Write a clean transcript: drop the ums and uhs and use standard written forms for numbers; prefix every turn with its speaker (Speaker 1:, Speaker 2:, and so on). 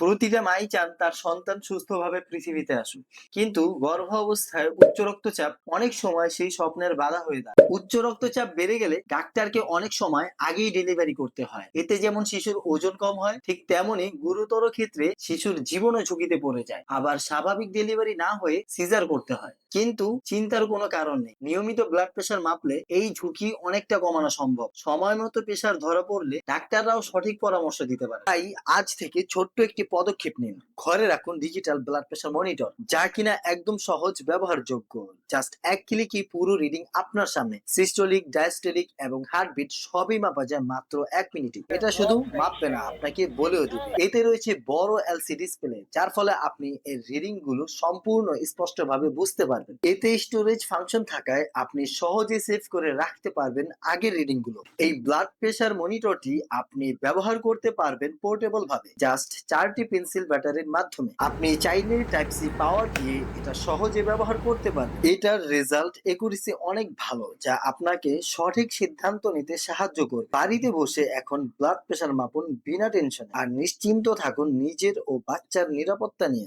Speaker 1: প্রতিটা মাই চান তার সন্তান সুস্থভাবে পৃথিবীতে আসুক। কিন্তু গর্ভাবস্থায় উচ্চ রক্তচাপ অনেক সময় সেই স্বপ্নের বাধা হয়ে দাঁড়ায়। উচ্চ রক্তচাপ বেড়ে গেলে ডাক্তারকে অনেক সময় আগেই ডেলিভারি করতে হয়। এতে যেমন শিশুর ওজন কম হয়, ঠিক তেমনি গুরুতর ক্ষেত্রে শিশুর জীবনও ঝুঁকিতে পড়ে যায়। আবার স্বাভাবিক ডেলিভারি না হয়ে সিজার করতে হয়। কিন্তু চিন্তার কোনো কারণ নেই, নিয়মিত ব্লাড প্রেশার মাপলে এই ঝুঁকি অনেকটা কমানো সম্ভব। সময় মতো প্রেশার ধরা পড়লে ডাক্তাররাও সঠিক পরামর্শ দিতে পারে। তাই আজ থেকে ছোট্ট একটি পদক্ষেপ নিন, ঘরে রাখুন ডিজিটাল ব্লাড প্রেশার মনিটর, যা কিনা একদম সহজ, ব্যবহারযোগ্য। জাস্ট এক ক্লিকই পুরো রিডিং আপনার সামনে। সিস্টোলিক, ডায়াস্টোলিক এবং হার্টবিট সবই মাপা যায় মাত্র 1 মিনিটে। এটা শুধু মাপবে না, আপনাকে বলেও দিবে। এতে রয়েছে বড় এলসি ডিসপ্লে, যার ফলে আপনি এর রিডিং গুলো সম্পূর্ণ স্পষ্টভাবে বুঝতে পারবেন। এতে স্টোরেজ ফাংশন থাকায় আপনি সহজে সেভ করে রাখতে পারবেন আগের রিডিং গুলো। এই ব্লাড প্রেশার মনিটরটি আপনি ব্যবহার করতে পারবেন পোর্টেবল ভাবে, জাস্ট 4টি পেন্সিল ব্যাটারির মাধ্যমে। আপনি চাইলে টাইপ সি পাওয়ার দিয়ে এটা সহজে ব্যবহার করতে পারবেন। এটার রেজাল্ট একুরেসি অনেক ভালো, যা আপনাকে সঠিক সিদ্ধান্ত নিতে সাহায্য করবে। বাড়িতে বসে এখন ব্লাড প্রেশার মাপুন বিনা টেনশন, আর নিশ্চিন্ত থাকুন নিজের ও বাচ্চার নিরাপত্তা নিয়ে।